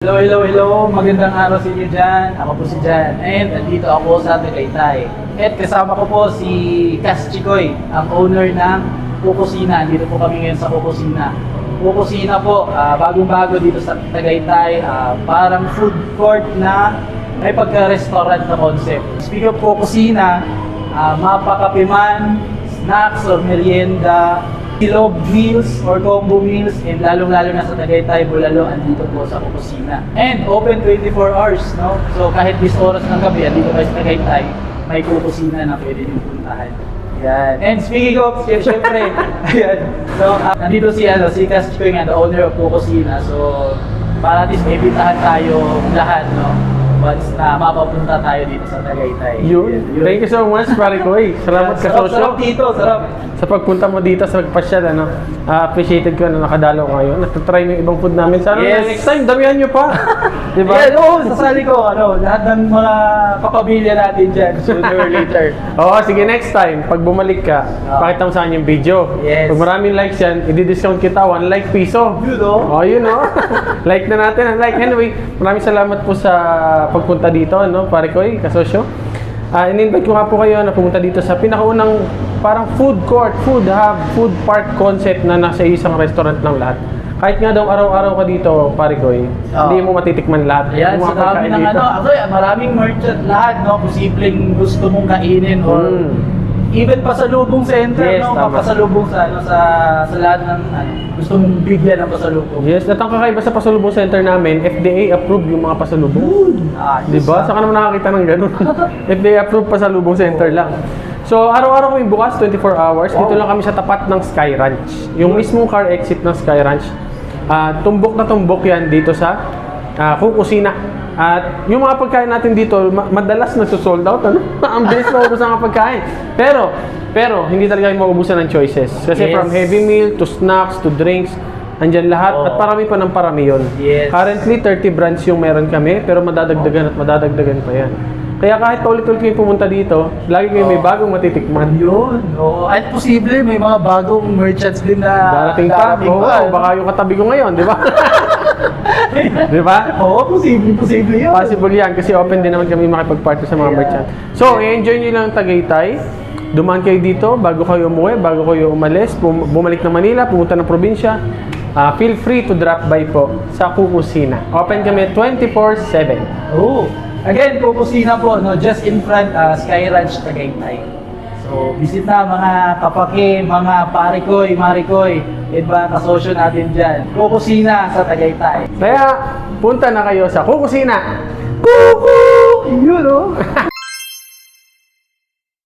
Hello, hello, hello. Magandang araw sa inyo dyan. Ako po si Jan. And nandito ako sa Tagaytay. At kasama ko po si Cas Chikoy, ang owner ng Kukusina. Dito po kami ngayon sa Kukusina. Kukusina po, bagong-bago dito sa Tagaytay. Parang food court na may pagka-restaurant na concept. Speaking of Kukusina, mapakape man, snacks or merienda, silog meals or combo meals, and lalong-lalo na sa Tagaytay, Bulalo, andito po sa Kukusina. And open 24 hours, no? So kahit 10 oras ng gabi, andito kayo sa Tagaytay, may Kukusina na pwede nyo puntahan. Yan. And speaking of, syempre, ayan. So, nandito si Cas Chikoy nga, the owner of Kukusina. So, para at least may bitahan tayo lahat, no? Once na mapapunta tayo dito sa Tagaytay. Yun. Thank you so much, pare ko. Salamat ka, Sosyo. Sarap dito, sarap. Sa pagpunta mo dito sa pagpasyal, ano, appreciated ko na nakadalo ko ngayon. Nagtatry mo yung ibang food namin. Sana next time, damihan nyo pa. Diba? Yeah, oo, sasali ko, lahat ng mga kapamilya natin dyan, sooner or later. Oo, sige, next time, pag bumalik ka, pakita mo sa akin yung video. Yes. Pag maraming likes yan, i-discount kita, 1 like piso. Yun, no? Oh, yun, no? Like na natin, like. Anyway, maraming salamat po sa pagpunta dito, no, pare ko, kasosyo. In-invite ko nga po kayo na pumunta dito sa pinakaunang parang food court, food hub, food park concept na nasa isang restaurant lang lahat. Kahit nga daw araw-araw ka dito, pare ko, hindi mo matitikman lahat. Ayan, Yung sa mga dami pagkain ng dito. maraming merchant lahat, no? Posibleng gusto mong kainin or even pasalubong center, Yes, no? tama. Pasalubong sa lahat ng gusto mong bigyan ng pasalubong. Yes, at ang kakaiba sa pasalubong center namin, FDA approved yung mga pasalubong. Diba? Saan ka naman nakakita ng ganun? FDA approved pasalubong center lang. So, araw-araw kami bukas, 24 hours. Dito lang kami sa tapat ng Sky Ranch. Yung mismong car exit ng Sky Ranch. Tumbok na tumbok yan dito sa Kukusina. At yung mga pagkain natin dito, madalas nagsosold out. Ano? Ang bilis maubusan ng pagkain. Pero, hindi talaga yung maubusan ng choices. Kasi from heavy meal to snacks to drinks, andyan lahat. At parami pa ng parami yun. Yes. Currently, 30 brands yung meron kami. Pero madadagdagan at madadagdagan pa yan. Kaya kahit paulit-ulit kayo pumunta dito, lagi kayo may bagong matitikman. Yun. At posible may mga bagong merchants din na Darating pa. Oo, baka yung katabi ko ngayon, di ba? Di ba? Oo, posible yun. Possible yan kasi open din naman kami makipag-partner sa mga merchant. So, i-enjoy nyo lang Tagaytay. Dumaan kayo dito bago kayo umuwi, bago kayo umalis, bumalik ng Manila, pumunta ng probinsya. Feel free to drop by po sa Kukusina. Open kami 24/7. Oo. Again, Kukusina po, no, just in front, Sky Ranch, Tagaytay. So, visit na mga kapake, mga parikoy, marikoy, at mga kasosyo natin dyan. Kukusina sa Tagaytay. Kaya, punta na kayo sa Kukusina. Kuku! Yun, no?